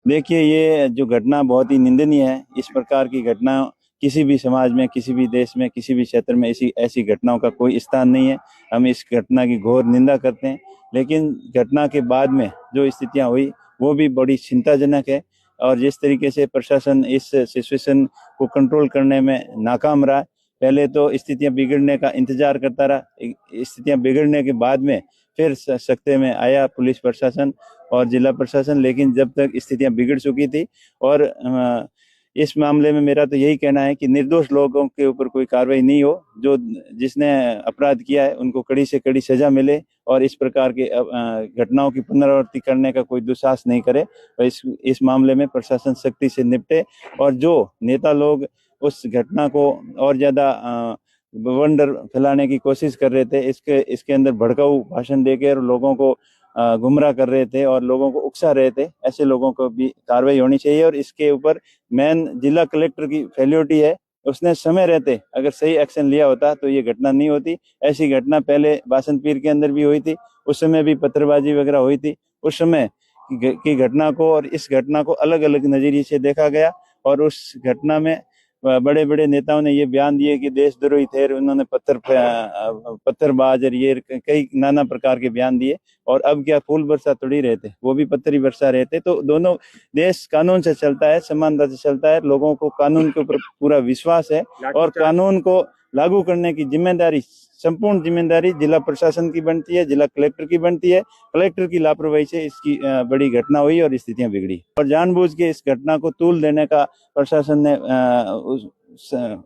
देखिए, ये जो घटना बहुत ही निंदनीय है। इस प्रकार की घटना किसी भी समाज में, किसी भी देश में, किसी भी क्षेत्र में ऐसी ऐसी घटनाओं का कोई स्थान नहीं है। हम इस घटना की घोर निंदा करते हैं। लेकिन घटना के बाद में जो स्थितियां हुई वो भी बड़ी चिंताजनक है। और जिस तरीके से प्रशासन इस सिचुएशन को कंट्रोल करने में नाकाम रहा, पहले तो स्थितियां बिगड़ने का इंतजार करता रहा, स्थितियां बिगड़ने के बाद में फिर सख्ते में आया पुलिस प्रशासन और जिला प्रशासन। लेकिन जब तक स्थितियां बिगड़ चुकी थी, और इस मामले में मेरा तो यही कहना है कि निर्दोष लोगों के ऊपर कोई कार्रवाई नहीं हो। जो जिसने अपराध किया है उनको कड़ी से कड़ी सजा मिले और इस प्रकार के घटनाओं की पुनरावृत्ति करने का कोई दुस्साहस नहीं करे। और इस मामले में प्रशासन सख्ती से निपटे। और जो नेता लोग उस घटना को और ज्यादा बवंडर फैलाने की कोशिश कर रहे थे, इसके इसके अंदर भड़काऊ भाषण देकर लोगों को गुमराह कर रहे थे और लोगों को उकसा रहे थे, ऐसे लोगों को भी कार्रवाई होनी चाहिए। और इसके ऊपर मेन जिला कलेक्टर की फेल्योरिटी है। उसने समय रहते अगर सही एक्शन लिया होता तो ये घटना नहीं होती। ऐसी घटना पहले बासंतपीर के अंदर भी हुई थी, उस समय भी पत्थरबाजी वगैरह हुई थी। उस समय की घटना को और इस घटना को अलग अलग नजरिए से देखा गया। और उस घटना में बड़े बड़े नेताओं ने ये बयान दिए कि देशद्रोही थे, उन्होंने पत्थरबाज और ये कई नाना प्रकार के बयान दिए। और अब क्या फूल बरसा थोड़ी रहे थे, वो भी पत्थर ही बरसा रहे थे। तो दोनों देश कानून से चलता है, समानता से चलता है, लोगों को कानून के ऊपर पूरा विश्वास है। और कानून को लागू करने की जिम्मेदारी, संपूर्ण जिम्मेदारी जिला प्रशासन की बनती है, जिला कलेक्टर की बनती है। कलेक्टर की लापरवाही से इसकी बड़ी घटना हुई और स्थितियां बिगड़ी। और जानबूझ के इस घटना को तूल देने का प्रशासन ने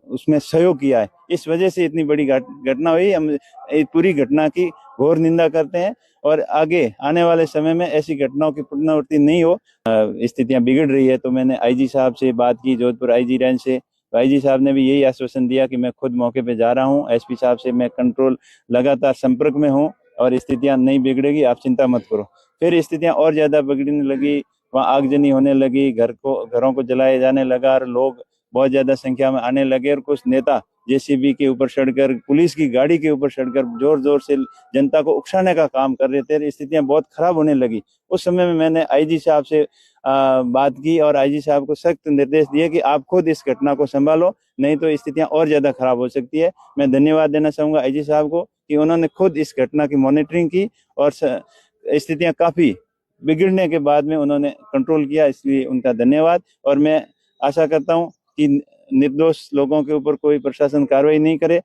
उसमें सहयोग किया है। इस वजह से इतनी बड़ी घटना हुई। हम पूरी घटना की घोर निंदा करते हैं और आगे आने वाले समय में ऐसी घटनाओं की पुनरावृत्ति नहीं हो। स्थितियां बिगड़ रही है तो मैंने आईजी साहब से बात की, जोधपुर आईजी रेंज से। आईजी साहब ने भी यही आश्वासन दिया कि मैं खुद मौके पे जा रहा हूं। एसपी साहब से मैं कंट्रोल लगातार संपर्क में हूं और स्थितियां नहीं बिगड़ेगी, आप चिंता मत करो। फिर स्थितियां और ज्यादा बिगड़ने लगी, वहां आगजनी होने लगी, घरों को जलाए जाने लगा और लोग बहुत ज्यादा संख्या में आने लगे। और कुछ नेता जेसीबी के ऊपर चढ़कर, पुलिस की गाड़ी के ऊपर चढ़कर जोर जोर से जनता को उकसाने का काम कर रहे थे। स्थितियां बहुत खराब होने लगी। उस समय में मैंने आईजी साहब से बात की और आईजी साहब को सख्त निर्देश दिए कि आप खुद इस घटना को संभालो, नहीं तो स्थितियां और ज्यादा खराब हो सकती है। मैं धन्यवाद देना चाहूंगा आईजी साहब को कि उन्होंने खुद इस घटना की मॉनिटरिंग की और स्थितियां काफी बिगड़ने के बाद में उन्होंने कंट्रोल किया, इसलिए उनका धन्यवाद। और मैं आशा करता हूं कि निर्दोष लोगों के ऊपर कोई प्रशासन कार्रवाई नहीं करे